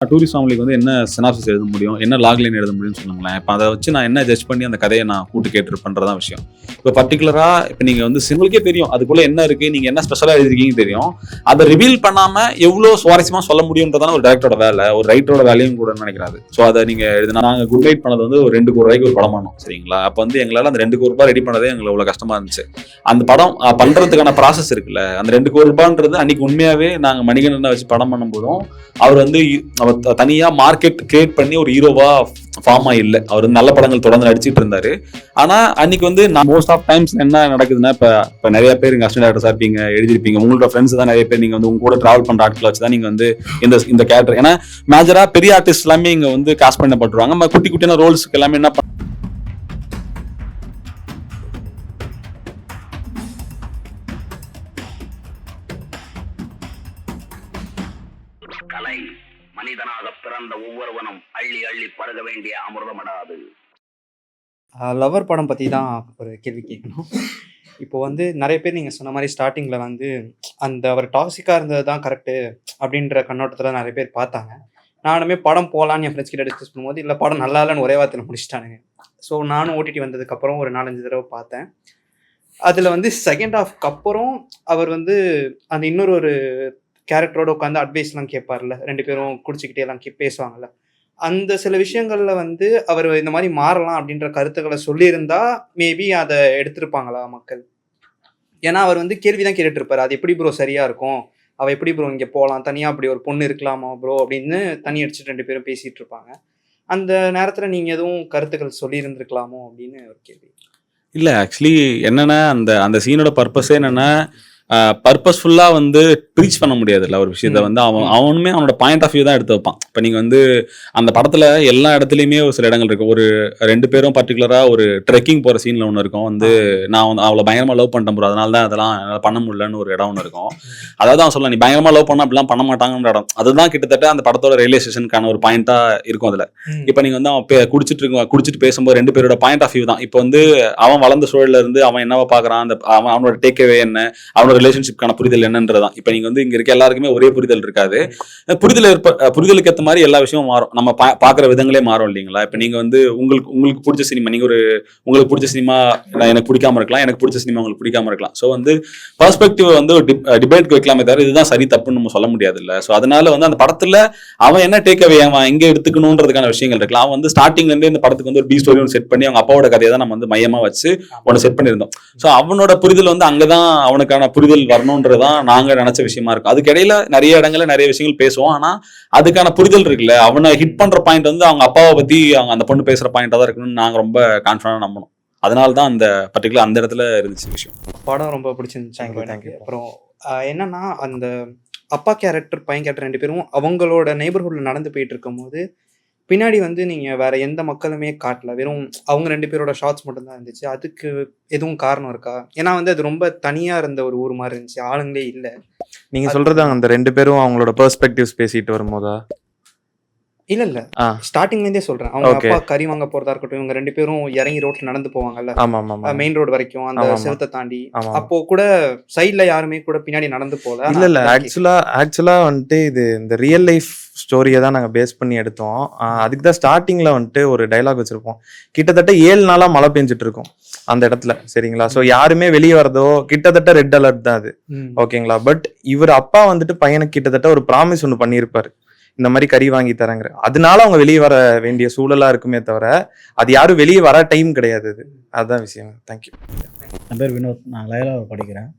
Tourist ஃபேமிலிக்கு வந்து என்ன சினாப்சிஸ் எழுத முடியும், என்ன லாக்லைன் எழுத முடியும்னு சொல்லுங்களேன். இப்போ அதை வச்சு நான் என்ன ஜட்ஜ் பண்ணி அந்த கதையை நான் கூட்டு கேட்டுருப்பேன்றதான் விஷயம். இப்போ பர்டிகுலரா இப்போ நீங்க வந்து உங்களுக்கே தெரியும் அதுக்குள்ள என்ன இருக்கு, நீங்க என்ன ஸ்பெஷலா எழுதிருக்கீங்கன்னு தெரியும். அதை ரிவீல் பண்ணாம எவ்வளவு சுவாரஸ்யமா சொல்ல முடியும்ன்றதான ஒரு டைரக்டரோட வேலை, ஒரு ரைட்டரோட வேலையும் கூட நினைக்கிறாரு. ஸோ அதை நீங்க எழுதினா நாங்க குட் நைட் பண்ணது வந்து ஒரு 2 கோடி ரூபாய்க்கு ஒரு படம் பண்ணோம் சரிங்களா. அப்போ வந்து எங்களால் அந்த 2 கோடி ரூபாய் ரெடி பண்ணதே எங்களுக்கு அவ்வளவு கஷ்டமா இருந்துச்சு. அந்த படம் பண்றதுக்கான ப்ராசஸ் இருக்குல்ல, அந்த 2 கோடி ரூபான்றது அன்னைக்கு உண்மையாவே நாங்க மணிகண்டனை வச்சு படம் பண்ணும்போதும் அவர் வந்து தனியா மார்க்கெட் கிரியேட் பண்ணி ஒரு ஹீரோவா ஃபார்மா இல்ல. அவர் வந்து நல்ல படங்கள் தொடர்ந்து நடிச்சிட்டு இருந்தாரு. ஆனா அன்னைக்கு வந்து மோஸ்ட் ஆஃப் டைம்ஸ் என்ன நடக்குதுன்னா, இப்ப நிறைய பேர் இங்க அசிஸ்டன்ட் டைரக்டர்ஸா இருப்பீங்க, எழுதிருப்பீங்க, உங்களோட ஃப்ரெண்ட்ஸ் தான் நிறைய பேர், நீங்க வந்து உங்க கூட டிராவல் பண்ற ஆட்களை வச்சுதான் நீங்க வந்து இந்த கேரக்டர், ஏன்னா மேஜரா பெரிய ஆர்டிஸ்ட் எல்லாமே இங்க வந்து காஸ்ட் பண்ணப்பட்டுருவாங்க. நம்ம குட்டி குட்டியான ரோல்ஸ்க்கு எல்லாமே என்ன கலை மனிதனாக பிறந்த ஒவ்வொருவனும் அள்ளி அள்ளி பருக வேண்டிய அமிர்தமடாது. லவர் படம் பற்றி தான் ஒரு கேள்வி கேட்கணும். இப்போ வந்து நிறைய பேர் நீங்கள் சொன்ன மாதிரி ஸ்டார்டிங்கில் வந்து அந்த அவர் டாக்ஸிக்காக இருந்தது தான் கரெக்டு அப்படின்ற கண்ணோட்டத்தில் நிறைய பேர் பார்த்தாங்க. நானுமே படம் போகலான்னு என் ஃப்ரெண்ட்ஸ் கிட்ட டிஸ்கஸ் பண்ணும்போது இல்லை படம் நல்லா இல்லைன்னு ஒரே வார்த்தையில் முடிச்சிட்டானுங்க. ஸோ நானும் ஓடிடி வந்ததுக்கப்புறம் ஒரு 4-5 தடவை பார்த்தேன். அதில் வந்து செகண்ட் ஹாஃப்க்கு அப்புறம் அவர் வந்து அந்த இன்னொரு ஒரு கேரக்டரோட உட்காந்து அட்வைஸ்லாம் கேட்பார்ல, 2 பேரும் குடிச்சிக்கிட்டே எல்லாம் பேசுவாங்கல்ல, அந்த சில விஷயங்கள்ல வந்து அவர் இந்த மாதிரி மாறலாம் அப்படின்ற கருத்துக்களை சொல்லியிருந்தா மேபி அதை எடுத்திருப்பாங்களா மக்கள்? ஏன்னா அவர் வந்து கேள்விதான் கேட்டுட்டு இருப்பாரு, அது எப்படி ப்ரோ சரியா இருக்கும், அவ எப்படி ப்ரோ இங்க போகலாம், தனியா அப்படி ஒரு பொண்ணு இருக்கலாமா ப்ரோ அப்படின்னு தனி அடிச்சுட்டு 2 பேரும் பேசிட்டு இருப்பாங்க. அந்த நேரத்துல நீங்க எதுவும் கருத்துக்கள் சொல்லி இருந்திருக்கலாமோ அப்படின்னு ஒரு கேள்வி. இல்ல ஆக்சுவலி என்னன்னா, அந்த அந்த சீனோட பர்பஸே என்னன்னா, பர்பஸ்ஃபுல்லா வந்து ப்ரீச் பண்ண முடியாதுல்ல ஒரு விஷயத்த வந்து அவனுமே அவனோட பாயிண்ட் ஆஃப் வியூ தான் எடுத்து வைப்பான். இப்போ நீங்க வந்து அந்த படத்துல எல்லா இடத்துலையுமே ஒரு சில இடங்கள் இருக்கும். ஒரு 2 பேரும் பர்டிகுலரா ஒரு ட்ரெக்கிங் போற சீன்ல ஒன்று இருக்கும். வந்து நான் வந்து அவளை பயங்கரமா லவ் பண்ணிட்டேன் ப்ரோ, அதனால தான் அதெல்லாம் என்னால் பண்ண முடியலன்னு ஒரு இடம் ஒன்று இருக்கும். அதாவது அவன் சொல்லலாம், நீ பயங்கரமா லவ் பண்ணா அப்படிலாம் பண்ண மாட்டாங்கன்ற இடம். அதுதான் கிட்டத்தட்ட அந்த படத்தோட ரியலைசேஷனுக்கான ஒரு பாயிண்டா இருக்கும் அதுல. இப்போ நீங்க வந்து அவன் குடிச்சிட்டு பேசும்போது 2 பேரோட பாயிண்ட் ஆஃப் வியூ தான். இப்போ வந்து அவன் வளர்ந்த சூழல்ல இருந்து அவன் என்னவா பாக்குறான், அந்த அவனோட டேக்அவே என்ன, அவனோட ரிலேஷன்ஷிப்கான புரிதல் என்னன்றதான். இப்ப நீங்க வந்து இங்க இருக்க எல்லாருக்குமே ஒரே புரிதல் இருக்காது. புரிதலுக்கு ஏற்ற மாதிரி எல்லா விஷயமும் மாறும். நம்ம பாக்குற விதங்களே மாறும் இல்லைங்களா. இப்ப நீங்க வந்து உங்களுக்கு பிடிச்ச சினிமா, நீங்க ஒரு உங்களுக்கு பிடிச்ச சினிமா எனக்கு பிடிக்காம இருக்கலாம், எனக்கு பிடிச்ச சினிமா உங்களுக்கு பிடிக்காம இருக்கலாம். ஸோ வந்து பெர்ஸ்பெக்டிவ் வந்து டிபேட்க்கு வைக்கலாமே தவிர இதுதான் சரி தப்புன்னு நம்ம சொல்ல முடியாது இல்ல. ஸோ அதனால வந்து அந்த படத்துல அவன் என்ன டேக்அவே அவன் எங்க எடுத்துக்கணுன்றதுக்கான விஷயங்கள் இருக்கலாம். அவன் வந்து ஸ்டார்டிங்ல இருந்தே இந்த படத்துக்கு வந்து ஒரு பி ஸ்டோரி ஒன்று செட் பண்ணி அவங்க அப்பாவோட கதையை தான் நம்ம வந்து மையமா வச்சு ஒன்று செட் பண்ணியிருந்தோம். ஸோ அவனோட புரிதல் வந்து அங்கதான் அவனுக்கான புரிதல் வரணும்ன்றதான் நாங்க நினைச்ச விஷயமா இருக்கும். அதுக்கு இடையில நிறைய இடங்கள்ல நிறைய விஷயங்கள் பேசுவோம். ஆனா அதுக்கான புரிதல் இருக்குல்ல, அவனை ஹிட் பண்ற பாயிண்ட் வந்து அவங்க அப்பாவை பத்தி அவங்க அந்த பொண்ணு பேசுற பாயிண்டா தான் இருக்கணும்னு நாங்க ரொம்ப கான்ஃபிடன்டா நம்பணும். அதனால தான் அந்த பர்டிகுலர் அந்த இடத்துல இருந்துச்சு விஷயம். படம் ரொம்ப பிடிச்சிருந்துச்சு. அப்புறம் என்னன்னா அந்த அப்பா கேரக்டர் பையன் கேரக்டர் 2 பேரும் அவங்களோட நெய்பர்ஹுட்ல நடந்து போயிட்டு இருக்கும் போது பின்னாடி வந்து நீங்க வேற எந்த மக்களுமே காட்டல, வெறும் அவங்க 2 பேரோட ஷார்ட்ஸ் மட்டும் தான் இருந்துச்சு. அதுக்கு எதுவும் காரணம் இருக்கா? ஏன்னா வந்து அது ரொம்ப தனியா இருந்த ஒரு ஊர் மாதிரி இருந்துச்சு, ஆளுங்களே இல்ல. நீங்க சொல்றது அந்த 2 பேரும் அவங்களோட பெர்ஸ்பெக்டிவ்ஸ் பேசிட்டு வரும்போதா? இல்ல ஸ்டார்டிங்ல இருந்தே சொல்றேன். அவங்க அப்பா கறி வாங்க போறதா இருக்கட்டும், இவங்க 2 பேரும் இறங்கி ரோட்ல நடந்து போவாங்கல்ல, மெயின் ரோடு வரைக்கும் அந்த செவத்தை தாண்டி, அப்போ கூட சைட்ல யாருமே கூட பின்னாடி நடந்து போல. இல்ல ஆக்சுவலா வந்துட்டு இது இந்த ரியல் லைஃப் ஸ்டோரியை தான் நாங்க பேஸ் பண்ணி எடுத்தோம். அதுக்கு தான் ஸ்டார்டிங்ல வந்துட்டு ஒரு டைலாக் வச்சிருப்போம். கிட்டத்தட்ட 7 நாளா மழை பெஞ்சிட்டு இருக்கும் அந்த இடத்துல, சரிங்களா. ஸோ யாருமே வெளியே வரதோ கிட்டத்தட்ட ரெட் அலர்ட் தான் அது, ஓகேங்களா. பட் இவர் அப்பா வந்துட்டு பையனுக்கு கிட்டத்தட்ட ஒரு ப்ராமிஸ் ஒன்று பண்ணியிருப்பாரு, இந்த மாதிரி கறி வாங்கி தரேங்கிற. அதனால அவங்க வெளியே வர வேண்டிய சூழலா இருக்குமே தவிர அது யாரும் வெளியே வர டைம் கிடையாது. அதுதான் விஷயம். தேங்க்யூ. என் பேர் வினோத், நான் லயலாவில் படிக்கிறேன்.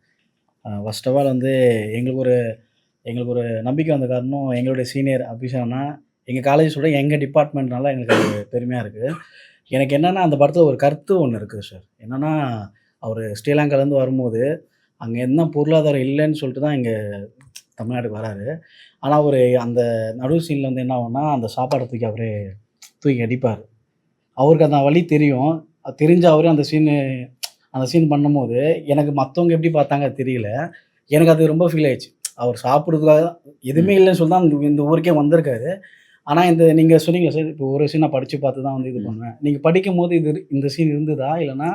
ஃபர்ஸ்ட் ஆஃப் ஆல் வந்து எங்களுக்கு ஒரு நம்பிக்கை வந்த காரணம் எங்களுடைய சீனியர் அபிஷானா எங்கள் காலேஜோட எங்கள் டிபார்ட்மெண்ட்னால எங்களுக்கு அது பெருமையாக இருக்குது. எனக்கு என்னென்னா அந்த படத்தில் ஒரு கருத்து ஒன்று இருக்குது சார். என்னென்னா அவர் ஸ்ரீலங்காலேருந்து வரும்போது அங்கே என்ன பொருளாதாரம் இல்லைன்னு சொல்லிட்டு தான் இங்கே தமிழ்நாட்டுக்கு வராரு. ஆனால் அவர் அந்த நடுவு சீனில் வந்து என்ன ஆகும்னா அந்த சாப்பாடை தூக்கி அடிப்பார். அவருக்கு அந்த வழி தெரியும். தெரிஞ்ச அவரே அந்த சீன் பண்ணும்போது எனக்கு மற்றவங்க எப்படி பார்த்தாங்க அது தெரியல, எனக்கு அது ரொம்ப ஃபீல் ஆயிடுச்சு. அவர் சாப்பிட்றதுக்காக எதுவுமே இல்லைன்னு சொல்லி தான் இந்த ஊருக்கே வந்திருக்காரு. ஆனால் நீங்கள் சொன்னீங்க சார், இப்போ ஒரு சீன் நான் படித்து பார்த்து தான் வந்து இது பண்ணுவேன். நீங்கள் படிக்கும் போது இந்த சீன் இருந்ததா, இல்லைனா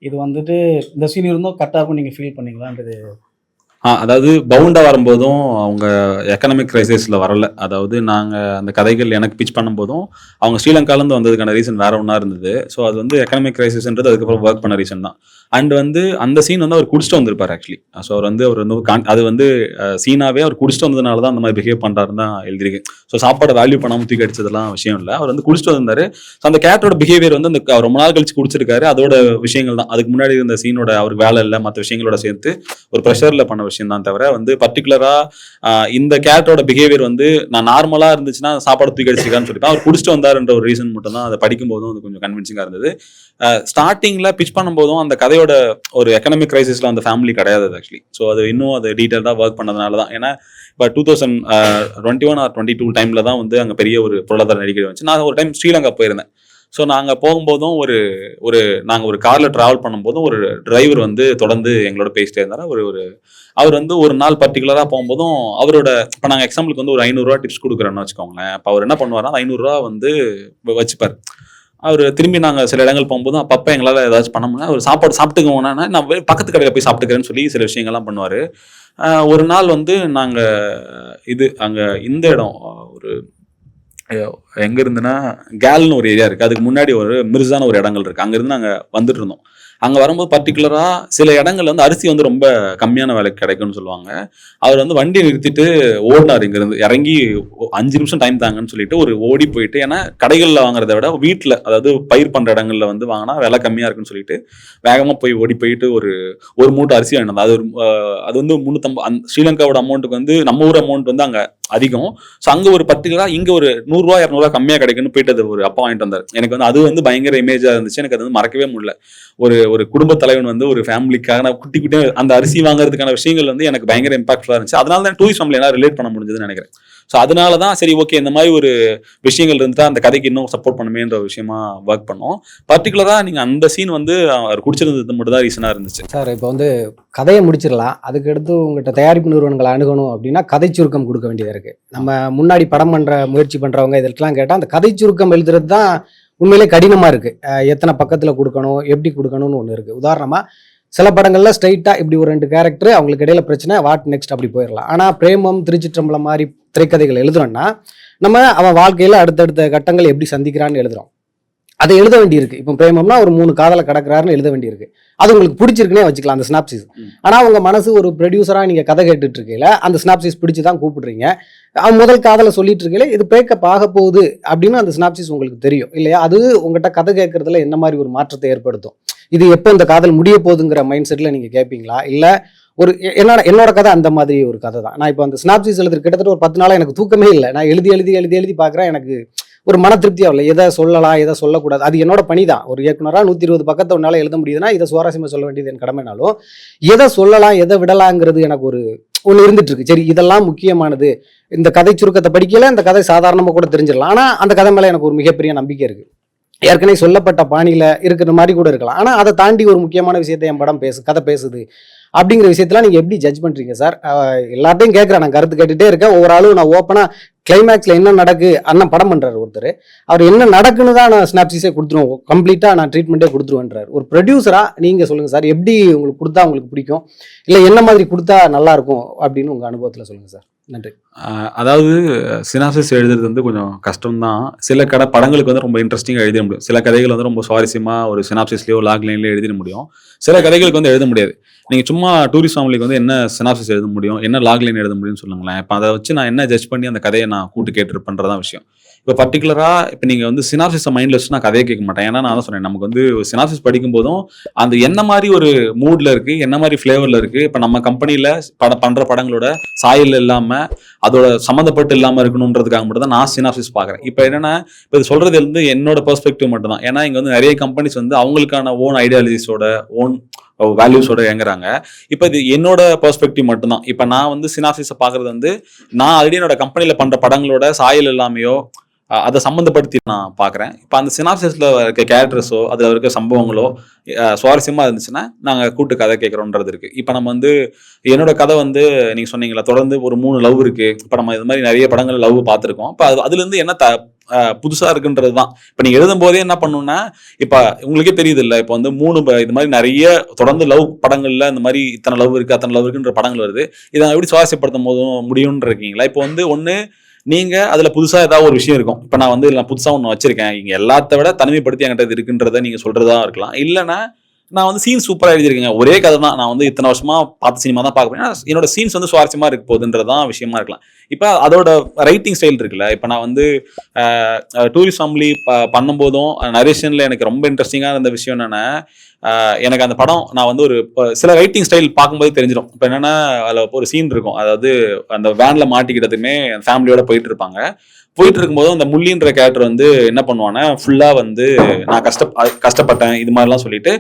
இது வந்துட்டு இந்த சீன் இருந்தோம் கரெக்டாக இருக்கும் நீங்கள் ஃபீல் பண்ணீங்களான்றது அதாவது பவுண்டா வரும்போதும் அவங்க எக்கனாமிக் கிரைசிஸ்ல வரல. அதாவது நாங்க அந்த கதைகள் எனக்கு பிச் பண்ணும்போதும் அவங்க ஸ்ரீலங்காலேருந்து வந்ததுக்கான ரீசன் வேற ஒன்றா இருந்தது. ஸோ அது வந்து எக்கனாமிக் கிரைசிஸ்ன்றது அதுக்கப்புறம் ஒர்க் பண்ண ரீசன் தான். அண்ட் வந்து அந்த சீன் வந்து அவர் குடிச்சிட்டு வந்திருப்பார் ஆக்சுவலி. ஸோ அவர் வந்து அது வந்து சீனாவே அவர் குடிச்சிட்டு வந்ததுனால தான் அந்த மாதிரி பிஹேவ் பண்ணுறாருன்னு தான் எழுதிருக்கு. ஸோ சாப்பாடை வேல்யூ பண்ணாமல் தூக்கி அடிச்சதெல்லாம் விஷயம் இல்லை. அவர் வந்து குடிச்சிட்டு வந்தாரு. ஸோ அந்த கேரக்டரோட பிஹேவியர் வந்து அந்த ரொம்ப நாள் கழிச்சு குடிச்சிருக்காரு. அதோட விஷயங்கள் தான். அதுக்கு முன்னாடி இருந்த சீனோட அவருக்கு வேலை இல்லை, மற்ற விஷயங்களோட சேர்த்து ஒரு ப்ரெஷரில் பண்ண விஷயம் தான் தவிர வந்து பர்டிகுலரா இந்த கேரக்டரோட பிஹேவியர் வந்து நான் நார்மலா இருந்துச்சுன்னா சாப்பாடு தூக்கி அடிச்சிருக்கான்னு சொல்லிப்பேன். அவர் குடிச்சிட்டு வந்தாருன்ற ஒரு ரீசன் மட்டும் தான் அதை படிக்கும் போதும் அது கொஞ்சம் கன்வின்சிங்கா இருந்தது. ஸ்டார்டிங்ல பிச் பண்ணும்போதும் அந்த கதையோட ஒரு எக்கனாமிக் கிரைசிஸ்ல அந்த ஃபேமிலி கிடையாது ஆக்சுவலி. ஸோ அது இன்னும் அது டீட்டெயிலாக ஒர்க் பண்ணதுனால தான். ஏன்னா இப்போ 2021 ஆர் 22 டைம்ல தான் வந்து அங்கே பெரிய ஒரு பொருளாதார நெருக்கடி வந்துச்சு. நான் ஒரு டைம் ஸ்ரீலங்கா போயிருந்தேன். ஸோ நாங்கள் போகும்போதும் நாங்கள் ஒரு காரில் ட்ராவல் பண்ணும்போதும் ஒரு டிரைவர் வந்து தொடர்ந்து எங்களோட பேசிட்டே இருந்தார். அவர் வந்து ஒரு நாள் பர்டிகுலராக போகும்போதும் அவரோட இப்போ நாங்கள் எக்ஸாம்பிளுக்கு வந்து ஒரு 500 ரூபா டிப்ஸ் கொடுக்குறோன்னு வச்சுக்கோங்களேன். அப்போ அவர் என்ன பண்ணுவார்னா 500 ரூபா வந்து வச்சுப்பார். அவர் திரும்பி நாங்கள் சில இடங்கள் போகும்போதும் அப்பப்போ எங்களால் ஏதாச்சும் பண்ண முடியாது. அவர் சாப்பாடு சாப்பிட்டுக்கோன்னா நான் பக்கத்து கடையில் போய் சாப்பிட்டுக்கிறேன்னு சொல்லி சில விஷயங்கள்லாம் பண்ணுவார். ஒரு நாள் வந்து நாங்கள் அங்கே இந்த இடம் ஒரு எங்க இருந்துன்னா கேல்னு ஒரு ஏரியா இருக்கு. அதுக்கு முன்னாடி ஒரு மிர்சான ஒரு இடங்கள் இருக்கு. அங்கிருந்து நாங்க வந்துட்டு இருந்தோம். அங்க வரும்போது பர்டிகுலரா சில இடங்கள்ல வந்து அரிசி வந்து ரொம்ப கம்மியான விலைக்கு கிடைக்கும்னு சொல்லுவாங்க. அவர் வந்து வண்டியை நிறுத்திட்டு ஓடினார். இங்கிருந்து இறங்கி 5 நிமிஷம் டைம் தாங்கன்னு சொல்லிட்டு ஒரு ஓடி போயிட்டு, ஏன்னா கடைகள்ல வாங்குறத விட வீட்டுல அதாவது பயிர் பண்ற இடங்கள்ல வந்து வாங்கினா விலை கம்மியா இருக்குன்னு சொல்லிட்டு வேகமா ஓடி போயிட்டு ஒரு மூட்டை அரிசி வாங்கினது. அது வந்து 350 ஸ்ரீலங்காவோட அமௌண்ட்டுக்கு வந்து நம்ம ஊர் அமௌண்ட் வந்து அங்க அதிகம். ஸோ அங்கே ஒரு பர்டிகுலரா இங்கே ஒரு 100 ரூபா 200 ரூபா கம்மியாக கிடைக்குன்னு போயிட்டு அது ஒரு அப்பா வாங்கிட்டு வந்தார். எனக்கு வந்து அது வந்து பயங்கர இமேஜாக இருந்துச்சு. எனக்கு அது வந்து மறக்கவே முடியல. ஒரு குடும்ப தலைவன் வந்து ஒரு ஃபேமிலிக்காக குட்டி அந்த அரிசி வாங்குறதுக்கான விஷயங்கள் வந்து எனக்கு பயங்கர இம்பாக்ட்ஃபுல்லாக இருந்துச்சு. அதனால தான் டூரிஸ்ட் ஃபேமிலி எல்லாம் ரிலேட் பண்ண முடிஞ்சதுன்னு நினைக்கிறேன். ஸோ அதனால தான் சரி ஓகே இந்த மாதிரி ஒரு விஷயங்கள் இருந்தால் அந்த கதைக்கு இன்னும் சப்போர்ட் பண்ணுமேன்ற ஒரு விஷயமா ஒர்க் பண்ணோம். பர்டிகுலராக நீங்கள் அந்த சீன் வந்து அவர் குடிச்சிருந்தது மட்டும் தான் ரீசனாக இருந்துச்சு. சார் இப்போ வந்து கதையை முடிச்சிடலாம். அதுக்கடுத்து உங்கள்கிட்ட தயாரிப்பு நிறுவனங்களை அணுகணும் அப்படின்னா கதை சுருக்கம் கொடுக்க வேண்டியதாக இருக்குது. நம்ம முன்னாடி படம் பண்ணுற முயற்சி பண்ணுறவங்க இதெல்லாம் கேட்டால் அந்த கதை சுருக்கம் எழுதுறது தான் உண்மையிலே கடினமாக இருக்குது. எத்தனை பக்கத்தில் கொடுக்கணும், எப்படி கொடுக்கணும்னு ஒன்று இருக்குது. உதாரணமாக சில படங்கள்ல ஸ்ட்ரைட்டாக இப்படி ஒரு 2 கேரக்டர் அவங்களுக்கு இடையில பிரச்சனை, வாட் நெக்ஸ்ட் அப்படி போயிடலாம். ஆனால் பிரேமம், திருச்சிற்றம்பலம் மாதிரி திரைக்கதைகள் எழுதுறோம்னா நம்ம அவன் வாழ்க்கையில் அடுத்தடுத்த கட்டங்கள் எப்படி சந்திக்கிறான்னு எழுதுறோம். அதை எழுத வேண்டியிருக்கு. இப்போ பிரேமம்னா ஒரு 3 காதலை கடக்கிறாருன்னு எழுத வேண்டியிருக்கு. அது உங்களுக்கு பிடிச்சிருக்குன்னே வச்சுக்கலாம் அந்த ஸ்னாப்சிஸ். ஆனால் உங்க மனசு ஒரு ப்ரொடியூசராக நீங்கள் கதை கேட்டுட்டு இருக்கையில அந்த ஸ்னாப்சிஸ் பிடிச்சி தான் கூப்பிடுறீங்க. அவன் முதல் காதலை சொல்லிட்டு இருக்கையில இது பேக்கப் ஆக போகுது அப்படின்னு அந்த ஸ்னாப்சிஸ் உங்களுக்கு தெரியும் இல்லையா? அது உங்கள்கிட்ட கதை கேட்கறதுல என்ன மாதிரி ஒரு மாற்றத்தை ஏற்படுத்தும்? இது எப்போ இந்த காதல் முடிய போகுதுங்கிற மைண்ட் செட்டில் நீங்கள் கேட்பீங்களா? இல்லை ஒரு என்னோட கதை அந்த மாதிரி ஒரு கதை தான். நான் இப்போ அந்த ஸ்னாப்சிஸ் எழுதுறது கிட்டத்தட்ட ஒரு 10 நாளாக எனக்கு தூக்கமே இல்லை. நான் எழுதி பார்க்குறேன். எனக்கு ஒரு மன திருப்தியாக இல்லை. எதை சொல்லலாம், எதை சொல்லக்கூடாது, அது என்னோட பணி தான். ஒரு இயக்குனராக 120 பக்கத்தை ஒன்றால் எழுத முடியுதுன்னா இதை சுவாரஸ்யமாக சொல்ல வேண்டியது என் கடமைனாலும் எதை சொல்லலாம் எதை விடலாங்கிறது எனக்கு ஒன்று இருந்துட்டு இருக்கு. சரி இதெல்லாம் முக்கியமானது. இந்த கதை சுருக்கத்தை படிக்கல இந்த கதை சாதாரணமாக கூட தெரிஞ்சிடலாம். ஆனால் அந்த கதை மேலே எனக்கு ஒரு மிகப்பெரிய நம்பிக்கை இருக்குது. ஏற்கனவே சொல்லப்பட்ட பாணியில் இருக்கிற மாதிரி கூட இருக்கலாம். ஆனால் அதை தாண்டி ஒரு முக்கியமான விஷயத்தை என் படம் கதை பேசுது அப்படிங்கிற விஷயத்தெல்லாம் நீங்கள் எப்படி ஜட்ஜ் பண்ணுறீங்க சார்? எல்லாத்தையும் கேட்குறேன், நான் கருத்து கேட்டுகிட்டே இருக்கேன். ஒவ்வொரு ஆளும் நான் ஓப்பனாக கிளைமேக்ஸில் என்ன நடக்கு அண்ணன் படம் பண்ணுறாரு ஒருத்தர். அவர் என்ன நடக்குன்னு தான் நான் ஸ்னாப்சிஸே கொடுத்துருவோம், கம்ப்ளீட்டாக நான் ட்ரீட்மெண்ட்டே கொடுத்துருவேன்றார். ஒரு ப்ரொடியூசராக நீங்கள் சொல்லுங்கள் சார், எப்படி உங்களுக்கு கொடுத்தா உங்களுக்கு பிடிக்கும், இல்லை என்ன மாதிரி கொடுத்தா நல்லாயிருக்கும் அப்படின்னு உங்கள் அனுபவத்தில் சொல்லுங்கள் சார். நன்றி. அதாவது சினாப்சிஸ் எழுதுறது வந்து கொஞ்சம் கஷ்டம்தான். சில படங்களுக்கு வந்து ரொம்ப இன்ட்ரெஸ்டிங்காக எழுத முடியும். சில கதைகள் வந்து ரொம்ப சுவாரஸ்யமாக ஒரு சினாப்சிஸ்லேயோ லாக்லைன்லேயோ எழுதிட முடியும். சில கதைகளுக்கு வந்து எழுத முடியாது. நீங்கள் சும்மா டூரிஸ்ட் ஃபேமிலிக்கு வந்து என்ன சினாப்சிஸ் எழுத முடியும், என்ன லாக்லைன் எழுத முடியும்னு சொல்லுங்களேன். இப்போ அதை வச்சு நான் என்ன ஜட்ஜ் பண்ணி அந்த கதையை நான் கூட்டு கேட்டுருப்பேன்றதான் விஷயம். இப்போ பர்டிகுலராக இப்போ நீங்கள் வந்து சினாப்சிஸை மைண்டில் வச்சு நான் கதையை கேட்க மாட்டேன். ஏன்னா நான் தான் சொன்னேன், நமக்கு வந்து சினாப்சிஸ் படிக்கும் போதும் அந்த என்ன மாதிரி ஒரு மூடில் இருக்குது, என்ன மாதிரி ஃப்ளேவரில் இருக்குது. இப்போ நம்ம கம்பெனியில் பண்ணுற படங்களோட சாயல் இல்லாமல் அதோட சம்மந்தப்பட்டு இல்லாமல் இருக்கணுன்றதுக்காக மட்டும் தான் நான் சினாப்சிஸ் பார்க்குறேன். இப்போ என்னென்னா இப்போ இது சொல்கிறது வந்து என்னோட பெர்ஸ்பெக்டிவ் மட்டும் தான். ஏன்னா இங்கே வந்து நிறைய கம்பெனிஸ் வந்து அவங்களுக்கான ஓன் ஐடியாலஜிஸோட ஓன் வேல்யூஸோட இயங்குறாங்க. இப்போ இது என்னோட பெர்ஸ்பெக்டிவ் மட்டும்தான். இப்போ நான் வந்து சினாப்சிஸை பார்க்குறது வந்து நான் ஆல்ரெடி என்னோட கம்பெனியில் பண்ணுற படங்களோட சாயல் இல்லாமையோ அதை சம்மந்தப்படுத்தி நான் பார்க்குறேன். இப்போ அந்த சினாப்சிஸில் இருக்க கேரக்டர்ஸோ அதில் இருக்க சம்பவங்களோ சுவாரஸ்யமாக இருந்துச்சுன்னா நாங்கள் கூட்டு கதை கேட்குறோன்றது இருக்குது. இப்போ நம்ம வந்து என்னோட கதை வந்து நீங்கள் சொன்னீங்களா தொடர்ந்து ஒரு 3 லவ் இருக்குது. இப்போ நம்ம இது மாதிரி நிறைய படங்கள் லவ் பார்த்துருக்கோம். இப்போ அதுலேருந்து என்ன புதுசா இருக்குன்றது தான். இப்போ நீங்க எழுதும் போதே என்ன பண்ணணும்னா, இப்போ உங்களுக்கே தெரியுது இல்லை, இப்போ வந்து 3 இது மாதிரி நிறைய தொடர்ந்து லவ் படங்கள்ல இந்த மாதிரி இத்தனை லவ் இருக்கு அத்தனை லவ் இருக்குன்ற படங்கள் வருது. இதை எப்படி சுவாரஸ்யப்படுத்த முடியும்னு இருக்கீங்களா? இப்போ வந்து ஒன்று நீங்க அதுல புதுசா ஏதாவது ஒரு விஷயம் இருக்கும். இப்போ நான் வந்து புதுசா ஒன்று வச்சிருக்கேன், இங்க எல்லாத்த விட தனிமைப்படுத்தி என்கிட்ட இது இருக்குன்றத நீங்க சொல்றதா இருக்கலாம். இல்லைன்னா நான் வந்து சீன் சூப்பரா எழுதியிருக்கேங்க, ஒரே கதை தான், நான் வந்து இத்தனை வருஷமா பார்த்த சினிமா தான் பார்க்க போறேன், என்னோட சீன்ஸ் வந்து சுவாரஸ்யமா இருக்க போகுதுன்றதான் விஷயமா இருக்கலாம். இப்போ அதோட ரைட்டிங் ஸ்டைல் இருக்குல்ல, இப்போ நான் வந்து டூரிஸ்ட் ஃபேமிலி பண்ணும்போதும் நரேஷன்ல எனக்கு ரொம்ப இன்ட்ரெஸ்டிங்காக இருந்த விஷயம் என்னன்னா, எனக்கு அந்த படம் நான் வந்து ஒரு சில ரைட்டிங் ஸ்டைல் பார்க்கும்போது தெரிஞ்சிடும். இப்போ என்னன்னா, அதில் ஒரு சீன் இருக்கும், அதாவது அந்த வேன்ல மாட்டிக்கிட்டதுமே ஃபேமிலியோட போயிட்டு இருப்பாங்க. போயிட்டு இருக்கும்போது அந்த முள்ளின்ற கேரக்டர் வந்து என்ன பண்ணுவான்னா, ஃபுல்லா வந்து நான் கஷ்டப்பட்டேன் இது மாதிரிலாம் சொல்லிட்டு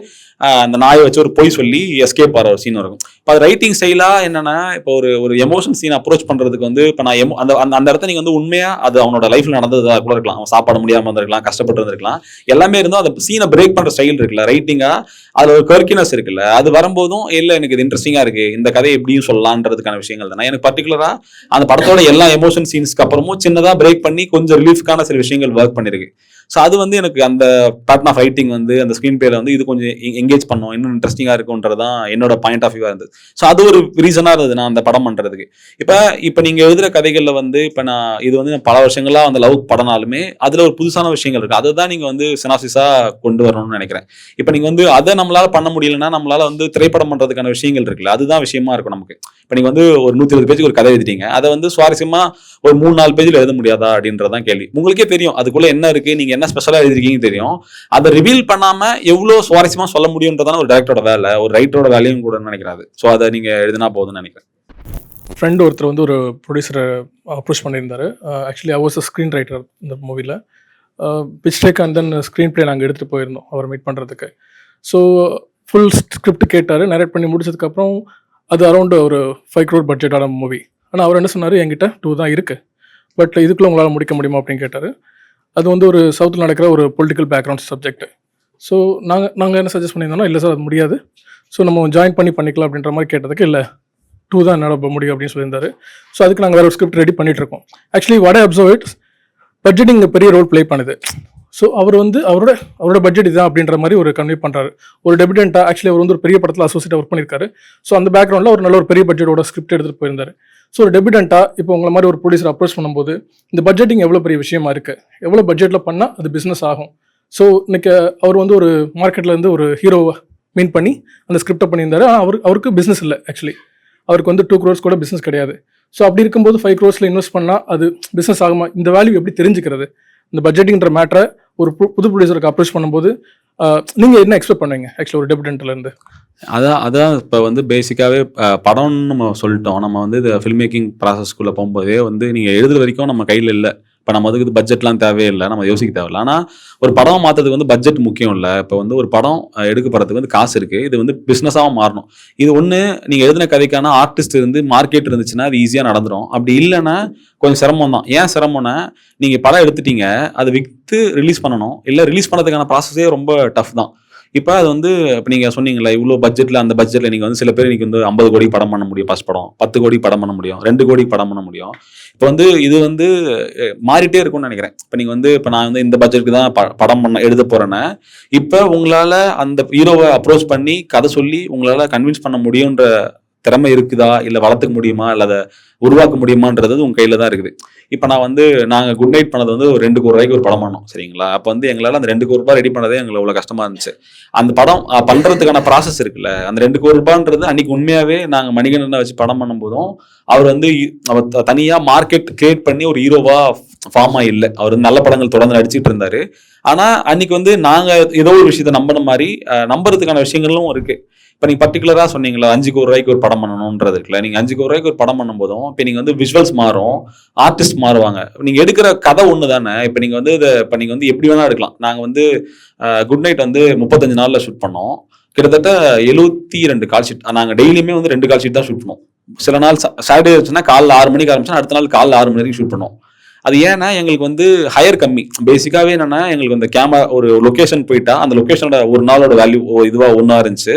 அந்த நாயை வச்சு ஒரு பொய் சொல்லி எஸ்கேப் ஆகிற ஒரு சீன் இருக்கும். இப்போ அது ரைட்டிங் ஸ்டைலா என்னன்னா, இப்போ ஒரு எமோஷன் சீன் அப்ரோச் பண்றதுக்கு வந்து இப்போ நான் அந்த இடத்த நீங்க வந்து உண்மையா அது அவனோட லைஃப்ல நடந்ததா கூட இருக்கலாம், அவன் சாப்பாடு முடியாம இருந்திருக்கலாம், கஷ்டப்பட்டு இருந்திருக்கலாம், எல்லாமே இருந்தும் அந்த சீனை பிரேக் பண்ற ஸ்டைல் இருக்குல்ல, ரைட்டிங்கா அதுல ஒரு கர்க்கினஸ் இருக்குல்ல, அது வரும்போதும் இல்லை எனக்கு இது இன்ட்ரெஸ்டிங்கா இருக்கு, இந்த கதையை எப்படியும் சொல்லலான்றதுக்கான விஷயங்கள் தானே. எனக்கு பர்டிகுலரா அந்த படத்தோட எல்லா எமோஷன் சீன்ஸ்க்கு அப்புறமும் சின்னதா பிரேக் பண்ணி கொஞ்சம் ரிலீஃப்கான சில விஷயங்கள் ஒர்க் பண்ணிருக்கு. ஸோ அது வந்து எனக்கு அந்த பேட்டர்ன் ஆஃப் ரைட்டிங் வந்து அந்த ஸ்க்ரீன் பிளேல வந்து இது கொஞ்சம் எங்கேஜ் பண்ணும், இன்னும் இன்ட்ரெஸ்டிங்காக இருக்கும்ன்றதான் என்னோட பாயிண்ட் ஆஃப் வியூவாக இருந்தது. ஸோ அது ஒரு ரீசனாக இருந்தது நான் அந்த படம் பண்ணுறதுக்கு. இப்போ நீங்கள் எழுதுகிற கதைகளில் வந்து இப்போ இது வந்து பல வருஷங்களாக அந்த லவ் படம்னாலுமே அதில் ஒரு புதுசான விஷயங்கள் இருக்குது, அதை தான் நீங்கள் வந்து சினாசிஸாக கொண்டு வரணும்னு நினைக்கிறேன். இப்போ நீங்கள் வந்து அதை நம்மளால் பண்ண முடியலன்னா நம்மளால் வந்து திரைப்படம் பண்ணுறதுக்கான விஷயங்கள் இருக்குல்ல, அதுதான் விஷயமா இருக்கும் நமக்கு. இப்போ நீங்கள் வந்து ஒரு 120 பேஜுக்கு ஒரு கதை எழுதிட்டீங்க, அதை வந்து சுவாரஸ்யமாக ஒரு 3-4 பேஜில் எழுத முடியாதா அப்படின்றதான் கேள்வி. உங்களுக்கே தெரியும் அதுக்குள்ள என்ன இருக்கு, நீங்க என்ன ஸ்பெஷலா எழுதிருக்கீங்க தெரியும், அதை ரிவீல் பண்ணாம எவ்வளவு சுவாரஸ்யமா சொல்ல முடியும்ன்றதான ஒரு டைரக்டரோட வேலை, ஒரு ரைட்டரோட வேலையும் கூட நினைக்கிறாரு. ஸோ அதை நீங்க எழுதினா போதும்னு நினைக்கிறேன். ஃப்ரெண்ட் ஒருத்தர் வந்து ஒரு ப்ரொடியூசரை அப்ரோச் பண்ணியிருந்தாரு. Actually I was a screen writer இந்த மூவியில். Pitch take and then screen play நாங்கள் எடுத்துகிட்டு போயிருந்தோம் அவரை மீட் பண்ணுறதுக்கு. ஸோ ஃபுல் ஸ்கிரிப்ட் கேட்டார், நரேட் பண்ணி முடிச்சதுக்கப்புறம் அது அரௌண்ட் ஒரு 5 crore பட்ஜெட்டான மூவி. ஆனால் அவர் என்ன சொன்னார், என்கிட்ட 2 தான் இருக்குது, பட் இதுக்குள்ளே உங்களால் முடிக்க முடியுமா அப்படின்னு கேட்டார். அது வந்து ஒரு சவுத்தில் நடக்கிற ஒரு பொலிட்டிக்கல் பேக்ரவுண்ட் சப்ஜெக்ட். ஸோ நாங்கள் என்ன சஜஸ்ட் பண்ணியிருந்தோம்னா, இல்லை சார் அது முடியாது, ஸோ நம்ம ஜாயின் பண்ணிக்கலாம் அப்படின்ற மாதிரி கேட்டதுக்கு, இல்லை 2 தான் என்னால் முடியும் அப்படின்னு சொல்லியிருந்தாரு. ஸோ அதுக்கு நாங்கள் வேறு ஒரு ஸ்கிரிப்ட் ரெடி பண்ணிகிட்ருக்கோம். Actually what I observe it, budgeting பெரிய ரோல் ப்ளே பண்ணுது. ஸோ அவர் வந்து அவரோட பட்ஜெட் இதுதான் அப்படின்ற மாதிரி ஒரு கன்வே பண்ணுறாரு. ஒரு டெபியூட்டன்ட்டாக ஆக்சுவலி அவர் வந்து ஒரு பெரிய படத்தில் அசோசியேட்டாக ஒர்க் பண்ணியிருக்காரு. ஸோ அந்த பேக்ரவுண்டில் ஒரு நல்ல ஒரு பெரிய பட்ஜெட்டோட ஸ்கிரிப்ட் எடுத்துகிட்டு போயிருந்தார். ஸோ ஒரு டெபியூட்டன்ட்டாக இப்போ உங்களை மாதிரி ஒரு ப்ரொடியூசர் அப்ரோச் பண்ணும்போது இந்த பட்ஜெட்டிங் எவ்வளோ பெரிய விஷயமா இருக்குது, எவ்வளோ பட்ஜெட்டில் பண்ணால் அது பிஸ்னஸ் ஆகும். ஸோ இன்னைக்கு அவர் வந்து ஒரு மார்க்கெட்டில் இருந்து ஒரு ஹீரோவை மீன் பண்ணி அந்த ஸ்கிரிப்டை பண்ணியிருந்தாரு. ஆனால் அவருக்கு பிஸ்னஸ் இல்லை, ஆக்சுவலி அவருக்கு வந்து 2 crores கூட பிஸ்னஸ் கிடையாது. ஸோ அப்படி இருக்கும்போது 5 crores இன்வெஸ்ட் பண்ணால் அது பிஸ்னஸ் ஆகுமா, இந்த வேல்யூ எப்படி தெரிஞ்சுக்கிறது? இந்த பட்ஜெட்டிங்கிற மேட்டரை ஒரு புது ப்ரொடியூசருக்கு அப்ரோச் பண்ணும்போது நீங்கள் என்ன எக்ஸ்பெக்ட் பண்ணுவீங்க ஆக்சுவலி ஒரு டெபியூட்டன்ட்லேருந்து? அதான் இப்போ வந்து பேசிக்காகவே படம்னு நம்ம சொல்லிட்டோம். நம்ம வந்து இந்த ஃபில்ம் மேக்கிங் ப்ராசஸ்க்குள்ளே போகும்போதே வந்து நீங்கள் எழுதுற வரைக்கும் நம்ம கையில் இல்லை. இப்போ நம்ம அதுக்கு பட்ஜெட்லாம் தேவையில்லை, நம்ம யோசிக்க தேவையில்லை. ஆனால் ஒரு படம் மாற்றதுக்கு வந்து பட்ஜெட் முக்கியம் இல்லை. இப்போ வந்து ஒரு படம் எடுக்கப்படுறதுக்கு வந்து காசு இருக்குது, இது வந்து பிஸ்னஸாகவும் மாறணும். இது ஒன்று நீங்கள் எழுதின கதைக்கான ஆர்டிஸ்ட் இருந்து மார்க்கெட் இருந்துச்சுன்னா அது ஈஸியாக நடந்துடும். அப்படி இல்லைன்னா கொஞ்சம் சிரமம் தான். ஏன் சிரமம்னா, நீங்கள் படம் எடுத்துட்டீங்க, அதை விற்று ரிலீஸ் பண்ணணும், இல்லை ரிலீஸ் பண்ணதுக்கான ப்ராசஸே ரொம்ப டஃப் தான். இப்போ அது வந்து இப்போ நீங்கள் சொன்னீங்களா இவ்வளோ பட்ஜெட்டில், அந்த பட்ஜெட்டில் நீங்கள் வந்து சில பேர் இன்னைக்கு வந்து 50 கோடி படம் பண்ண முடியும், ஃபர்ஸ்ட் படம் 10 கோடி படம் பண்ண முடியும், 2 கோடி படம் பண்ண முடியும். இப்போ வந்து இது வந்து மாறிட்டே இருக்கும்னு நினைக்கிறேன். இப்போ நீங்கள் வந்து இப்போ நான் வந்து இந்த பட்ஜெட்டுக்கு தான் படம் எழுத போகிறேன்னா, இப்போ உங்களால் அந்த ஹீரோவை அப்ரோச் பண்ணி கதை சொல்லி உங்களால் கன்வின்ஸ் பண்ண முடியுன்ற திறமை இருக்குதா, இல்லை வளர்த்துக்க முடியுமா, இல்லை அதை உருவாக்க முடியுமான்றது உங்கள் கையில் தான் இருக்குது. இப்போ நாங்கள் குட் நைட் பண்ணது வந்து ஒரு 2 கோடி ரூபாய்க்கு ஒரு படம் பண்ணோம், சரிங்களா? அப்போ வந்து எங்களால் அந்த 2 கோடி ரூபாய் ரெடி பண்ணதே எங்களுக்கு அவ்வளோ கஷ்டமாக இருந்துச்சு. அந்த படம் பண்ணுறதுக்கான ப்ராசஸ் இருக்குல்ல, அந்த 2 கோடி ரூபான்றது அன்னைக்கு உண்மையாகவே நாங்கள் மணிகண்டனை வச்சு படம் பண்ணும்போதும் அவர் வந்து தனியாக மார்க்கெட் கிரியேட் பண்ணி ஒரு ஹீரோவாக ஃபார்ம் ஆகில்லை. அவர் வந்து நல்ல படங்கள் தொடர்ந்து நடிச்சிட்டு இருந்தார். ஆனால் அன்னைக்கு வந்து நாங்கள் ஏதோ ஒரு விஷயத்தை நம்பின மாதிரி நம்புறதுக்கான விஷயங்களும் இருக்குது. இப்போ நீங்கள் பர்டிகுலராக சொன்னீங்களா 5 கோடி ரூபாய்க்கு ஒரு படம் பண்ணணுன்றது இருக்குல்ல, நீங்கள் 5 கோடி ரூபாய்க்கு ஒரு படம் பண்ணும்போதும் இப்போ நீங்கள் வந்து விஷுவல்ஸ் மாறும், ஆர்டிஸ்ட் மாறுவாங்க, நீங்கள் எடுக்கிற கதை ஒன்று தானே. இப்போ நீங்கள் வந்து நீங்கள் வந்து எப்படி வேணால் எடுக்கலாம். நாங்கள் வந்து குட் நைட் வந்து 35 நாளில் ஷூட் பண்ணோம், கிட்டத்தட்ட 72 கால் ஷீட். நாங்கள் டெய்லியுமே வந்து 2 கால் ஷீட் தான் ஷூட் பண்ணுவோம். சில நாள் சாட்டர்டே வச்சுன்னா காலைல 6 மணிக்கு ஆரம்பிச்சோன்னா அடுத்த நாள் காலைல 6 மணி வரைக்கும் ஷூட் பண்ணுவோம். அது ஏன்னா எங்களுக்கு வந்து ஹையர் கம்மி. பேசிக்காகவே என்னன்னா, எங்களுக்கு வந்து கேமரா ஒரு லொக்கேஷன் போயிட்டா அந்த லொக்கேஷனோட ஒரு நாளோட வேல்யூ இதுவாக ஒன்றா இருந்துச்சு.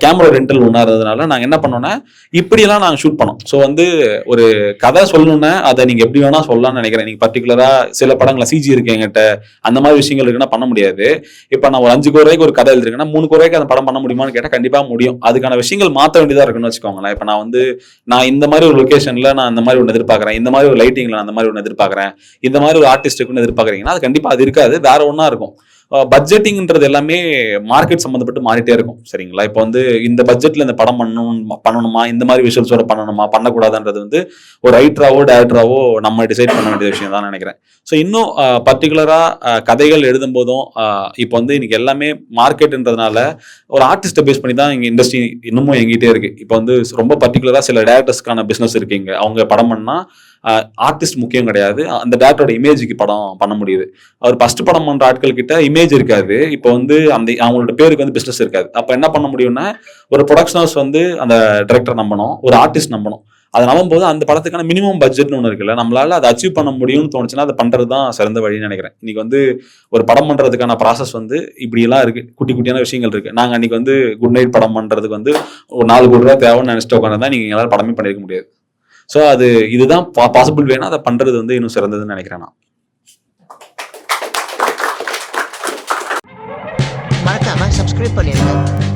கேமரா ரெண்டல் ஒன்றா இருந்ததுனால நாங்கள் என்ன பண்ணோம்னா இப்படியெல்லாம் நாங்கள் ஷூட் பண்ணோம். ஸோ வந்து ஒரு கதை சொல்லணும்னா அதை நீங்கள் எப்படி வேணா சொல்லலாம்னு நினைக்கிறேன். நீங்கள் பர்டிகுலராக சில படங்களை சிஜி இருக்கு என்கிட்ட, அந்த மாதிரி விஷயங்கள் இருக்குன்னா பண்ண முடியாது. இப்போ நான் ஒரு 5 கோடி ரூபாய்க்கு ஒரு கதை எழுதிருக்கேன்னா 3 கோடி ரூபாய்க்கு அந்த படம் பண்ண முடியுமான்னு கேட்டால் கண்டிப்பாக முடியும். அதுக்கான விஷயங்கள் மாற்ற வேண்டியதாக இருக்குன்னு வச்சுக்கோங்களேன். இப்போ நான் இந்த மாதிரி ஒரு லொகேஷனில் நான் இந்த மாதிரி ஒன்று எதிர்பார்க்குறேன், இந்த மாதிரி ஒரு லைட்டிங்கில் நான் அந்த மாதிரி ஒன்று எதிர்பார்க்குறேன், இந்த மாதிரி ஒரு ஆர்டிஸ்ட்டுக்குன்னு எதிர்பார்க்குறீங்கன்னா அது கண்டிப்பாக அது இருக்காது, வேற ஒன்றா இருக்கும். பட்ஜெட்டிங்ன்றது எல்லாமே மார்க்கெட் சம்மந்தப்பட்டு மாறிட்டே இருக்கும். சரிங்களா? இப்போ வந்து இந்த பட்ஜெட்ல இந்த படம் பண்ணணுமா, இந்த மாதிரி விஷுவல்ஸோட பண்ணணுமா, பண்ணக்கூடாதுன்றது வந்து ஒரு ரைட்டராவோ டேரக்டராவோ நம்ம டிசைட் பண்ண வேண்டிய விஷயம் தான் நினைக்கிறேன். ஸோ இன்னும் பர்டிகுலராக கதைகள் எழுதும் போதும் இப்போ வந்து இன்னைக்கு எல்லாமே மார்க்கெட்டுன்றதுனால ஒரு ஆர்டிஸ்ட்டை பேஸ் பண்ணி தான் இங்கே இண்டஸ்ட்ரி இன்னமும் எங்கிட்டே இருக்கு. இப்போ வந்து ரொம்ப பர்டிகுலராக சில டேரக்டர்ஸ்க்கான பிஸ்னஸ் இருக்குங்க. அவங்க படம் பண்ணா ஆர்டிஸ்ட் முக்கியம் கிடையாது, அந்த டேரக்டரோட இமேஜுக்கு படம் பண்ண முடியுது. அவர் ஃபர்ஸ்ட் படம் பண்ற ஆட்கள் கிட்ட இமேஜ் இருக்காது, இப்போ வந்து அந்த அவங்களோட பேருக்கு வந்து பிசினஸ் இருக்காது. அப்ப என்ன பண்ண முடியும்னா ஒரு ப்ரொடக்ஷனர்ஸ் வந்து அந்த டைரக்டர் நம்பணும், ஒரு ஆர்டிஸ்ட் நம்பணும். அதை நம்பும் போது அந்த படத்துக்கான மினிமம் பட்ஜெட்னு ஒன்று இருக்குல்ல, நம்மளால அதை அச்சீவ் பண்ண முடியும்னு தோணுச்சுன்னா அதை பண்றது தான் சிறந்த வழின்னு நினைக்கிறேன். இன்னைக்கு வந்து ஒரு படம் பண்றதுக்கான ப்ராசஸ் வந்து இப்படியெல்லாம் இருக்கு, குட்டி குட்டியான விஷயங்கள் இருக்கு. நாங்க அன்னைக்கு வந்து குட் நைட் படம் பண்றதுக்கு வந்து ஒரு 4 கோடி ரூபாய் தேவைன்னு நினைச்சிட்டு உட்காந்து நீங்க எல்லாரும் படமே பண்ணிருக்க முடியாது. ஸோ இதுதான் பாசிபிள் வேணும், அதை பண்றது வந்து இன்னும் சிறந்ததுன்னு நினைக்கிறேன் நான். மறக்காம சப்ஸ்கிரைப் பண்ணிடுங்க.